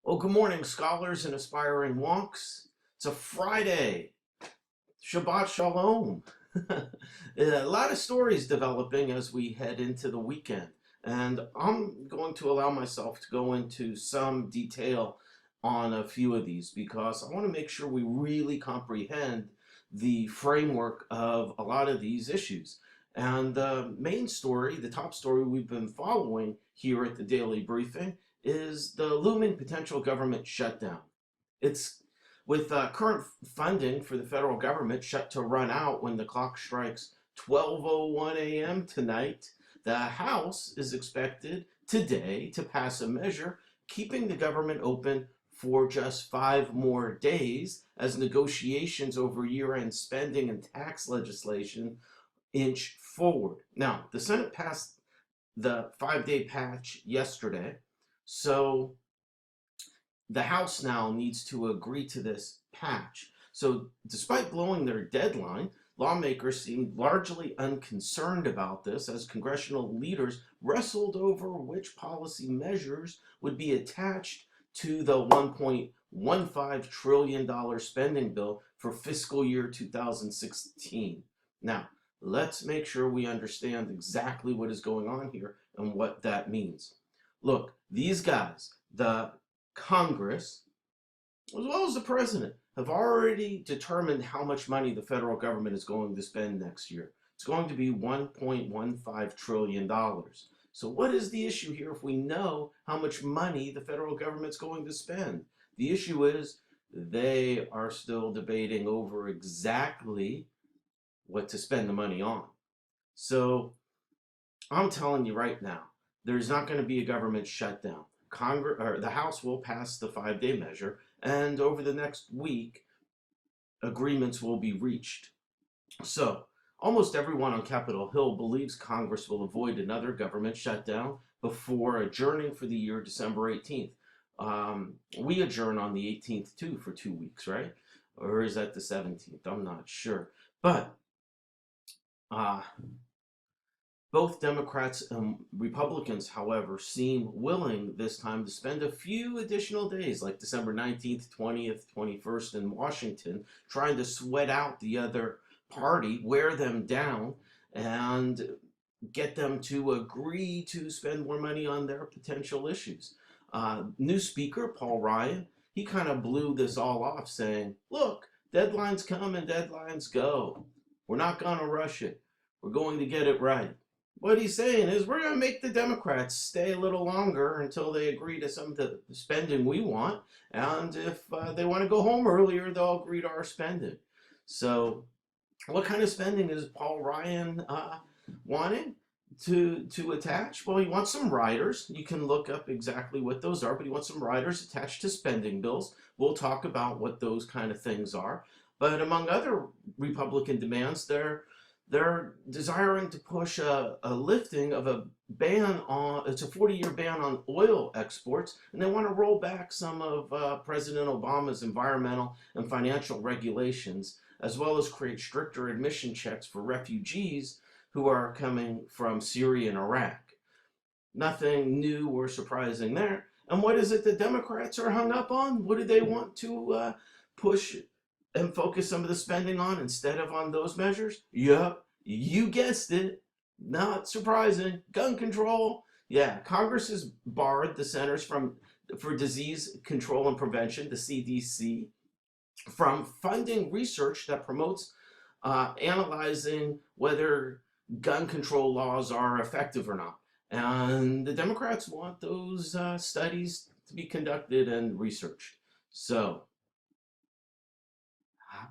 Well, good morning, scholars and aspiring wonks. It's a Friday. Shabbat Shalom. A lot of stories developing as we head into the weekend. And I'm going to allow myself to go into some detail on a few of these because I want to make sure we really comprehend the framework of a lot of these issues. And the main story, the top story we've been following here at the Daily Briefing, is the looming potential government shutdown. It's with current funding for the federal government shut to run out when the clock strikes 12:01 a.m. tonight. The House is expected today to pass a measure keeping the government open for just 5 more days as negotiations over year-end spending and tax legislation inch forward. Now, the Senate passed the 5-day patch yesterday, so the House now needs to agree to this patch. So, despite blowing their deadline, lawmakers seemed largely unconcerned about this as congressional leaders wrestled over which policy measures would be attached to the $1.15 trillion spending bill for fiscal year 2016. Now, let's make sure we understand exactly what is going on here and what that means. Look, these guys, the Congress, as well as the president, have already determined how much money the federal government is going to spend next year. It's going to be $1.15 trillion. So what is the issue here if we know how much money the federal government's going to spend? The issue is they are still debating over exactly what to spend the money on. So I'm telling you right now, there's not going to be a government shutdown. Congress or the House will pass the 5-day measure, and over the next week, agreements will be reached. So, almost everyone on Capitol Hill believes Congress will avoid another government shutdown before adjourning for the year December 18th. We adjourn on the 18th too for 2 weeks, right? Or is that the 17th? I'm not sure. But uh, both Democrats and Republicans, however, seem willing this time to spend a few additional days, like December 19th, 20th, 21st, in Washington, trying to sweat out the other party, wear them down, and get them to agree to spend more money on their potential issues. New Speaker, Paul Ryan, he kind of blew this all off, saying, look, deadlines come and deadlines go. We're not going to rush it. We're going to get it right. What he's saying is we're going to make the Democrats stay a little longer until they agree to some of the spending we want. And if they want to go home earlier, they'll agree to our spending. So what kind of spending is Paul Ryan wanting to attach? Well, he wants some riders. You can look up exactly what those are, but he wants some riders attached to spending bills. We'll talk about what those kind of things are. But among other Republican demands, they're desiring to push a lifting of a ban on, it's a 40-year ban on oil exports, and they want to roll back some of President Obama's environmental and financial regulations, as well as create stricter admission checks for refugees who are coming from Syria and Iraq. Nothing new or surprising there. And what is it the Democrats are hung up on? What do they want to push and focus some of the spending on instead of on those measures? Yep, you guessed it. Not surprising. Gun control. Yeah, Congress has barred the Centers for Disease Control and Prevention, the CDC, from funding research that promotes analyzing whether gun control laws are effective or not. And the Democrats want those studies to be conducted and researched. So,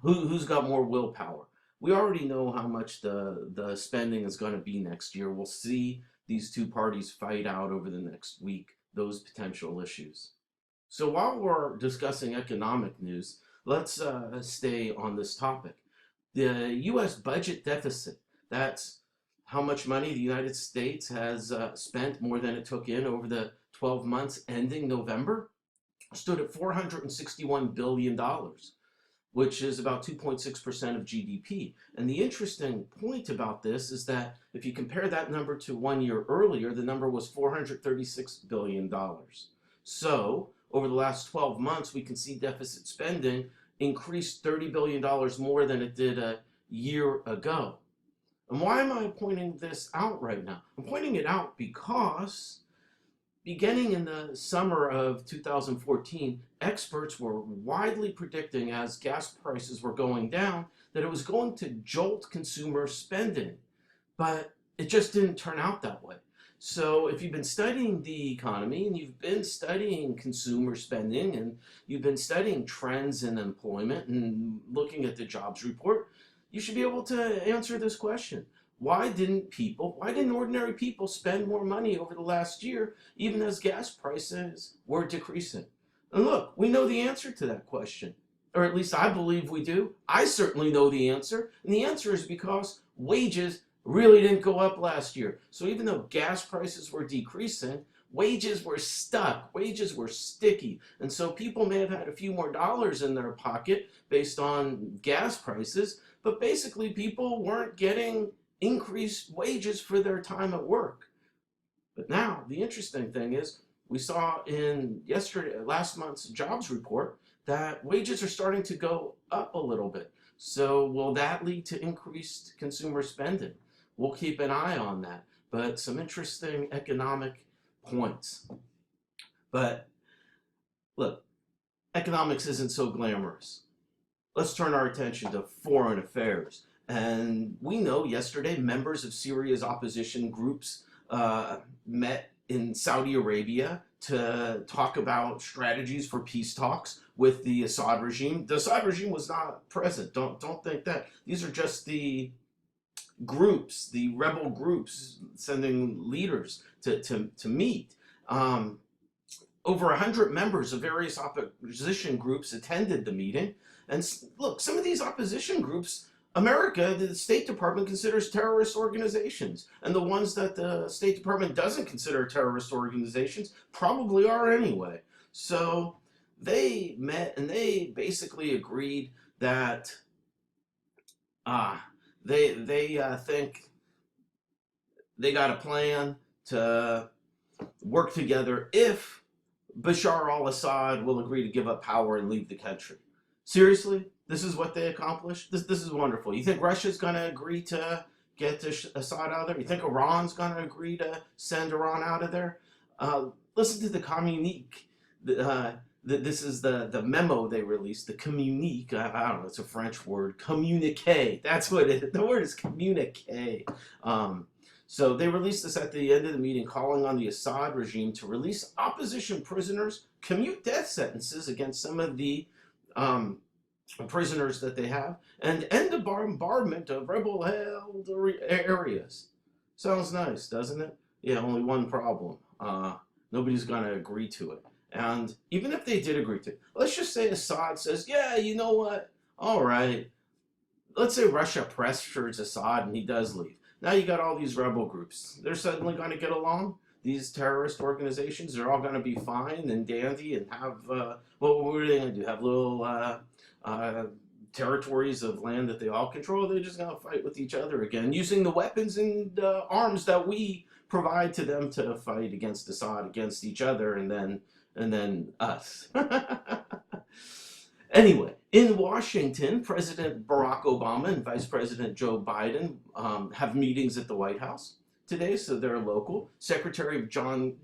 who's got more willpower? We already know how much the spending is going to be next year. We'll see these two parties fight out over the next week those potential issues. So while we're discussing economic news, let's stay on this topic. The U.S. budget deficit, that's how much money the United States has spent more than it took in over the 12 months ending November, stood at $461 billion, which is about 2.6% of GDP. And the interesting point about this is that if you compare that number to 1 year earlier, the number was $436 billion. So over the last 12 months, we can see deficit spending increased $30 billion more than it did a year ago. And why am I pointing this out right now? I'm pointing it out because beginning in the summer of 2014, experts were widely predicting, as gas prices were going down, that it was going to jolt consumer spending. But it just didn't turn out that way. So if you've been studying the economy and you've been studying consumer spending and you've been studying trends in employment and looking at the jobs report, you should be able to answer this question. Why didn't ordinary people spend more money over the last year, even as gas prices were decreasing? And look, we know the answer to that question, or at least I believe we do. I certainly know the answer, and the answer is because wages really didn't go up last year. So even though gas prices were decreasing, wages were stuck, wages were sticky. And so people may have had a few more dollars in their pocket based on gas prices, but basically people weren't getting increased wages for their time at work. But now the interesting thing is we saw in last month's jobs report that wages are starting to go up a little bit. So will that lead to increased consumer spending? We'll keep an eye on that. But some interesting economic points. But look, economics isn't so glamorous. Let's turn our attention to foreign affairs. And we know yesterday members of Syria's opposition groups met in Saudi Arabia to talk about strategies for peace talks with the Assad regime. The Assad regime was not present. Don't think that. These are just the groups, the rebel groups, sending leaders to meet. Over 100 members of various opposition groups attended the meeting. And look, some of these opposition groups, America, the State Department considers terrorist organizations. And the ones that the State Department doesn't consider terrorist organizations probably are anyway. So they met and they basically agreed that they think they got a plan to work together if Bashar al-Assad will agree to give up power and leave the country. Seriously? This is what they accomplished? This is wonderful. You think Russia's going to agree to get Assad out of there? You think Iran's going to agree to send Iran out of there? Listen to the communique. This is the memo they released, the communique. I don't know, it's a French word. Communique. That's what it is. The word is communique. So they released this at the end of the meeting, calling on the Assad regime to release opposition prisoners, commute death sentences against some of the prisoners that they have, and end the bombardment of rebel-held areas. Sounds nice, doesn't it? Yeah, only one problem. Nobody's going to agree to it. And even if they did agree to it, let's just say Assad says, yeah, you know what? All right. Let's say Russia pressures Assad and he does leave. Now you got all these rebel groups. They're suddenly going to get along. These terrorist organizations are all going to be fine and dandy and have, what are they going to do? Have little territories of land that they all control? They're just going to fight with each other again, using the weapons and arms that we provide to them to fight against Assad, against each other, and then us. Anyway, in Washington, President Barack Obama and Vice President Joe Biden have meetings at the White House today, so they're local. Secretary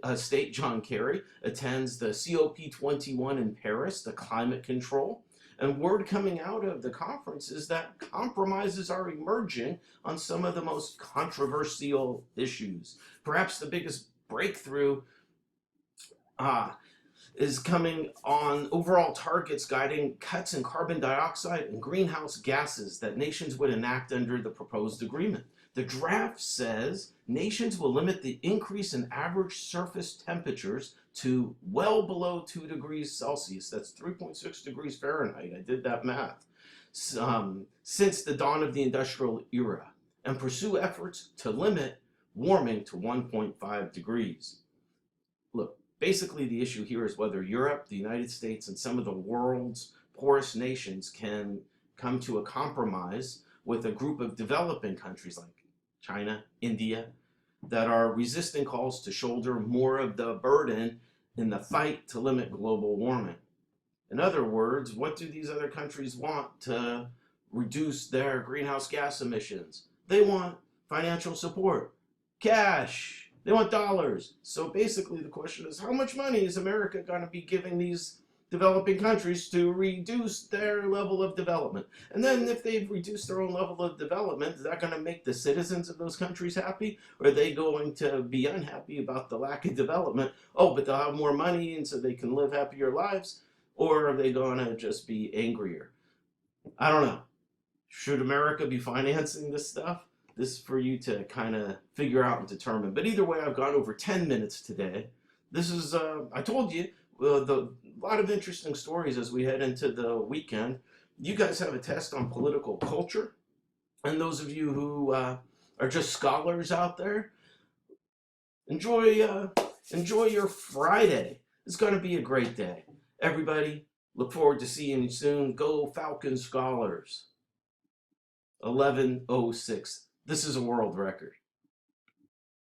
of State John Kerry attends the COP21 in Paris, the climate control. And word coming out of the conference is that compromises are emerging on some of the most controversial issues. Perhaps the biggest breakthrough is coming on overall targets guiding cuts in carbon dioxide and greenhouse gases that nations would enact under the proposed agreement. The draft says nations will limit the increase in average surface temperatures to well below 2 degrees Celsius. That's 3.6 degrees Fahrenheit. I did that math. Since the dawn of the industrial era, and pursue efforts to limit warming to 1.5 degrees. Look, basically the issue here is whether Europe, the United States, and some of the world's poorest nations can come to a compromise with a group of developing countries like China, India, that are resisting calls to shoulder more of the burden in the fight to limit global warming. In other words, what do these other countries want to reduce their greenhouse gas emissions? They want financial support, cash. They want dollars. So basically the question is, how much money is America going to be giving these developing countries to reduce their level of development? And then if they've reduced their own level of development, is that going to make the citizens of those countries happy? Or are they going to be unhappy about the lack of development? Oh, but they'll have more money and so they can live happier lives? Or are they going to just be angrier? I don't know. Should America be financing this stuff? This is for you to kind of figure out and determine. But either way, I've gone over 10 minutes today. This is, I told you, a lot of interesting stories as we head into the weekend. You guys have a test on political culture. And those of you who are just scholars out there, enjoy your Friday. It's going to be a great day. Everybody, look forward to seeing you soon. Go Falcon Scholars. 11:06. This is a world record.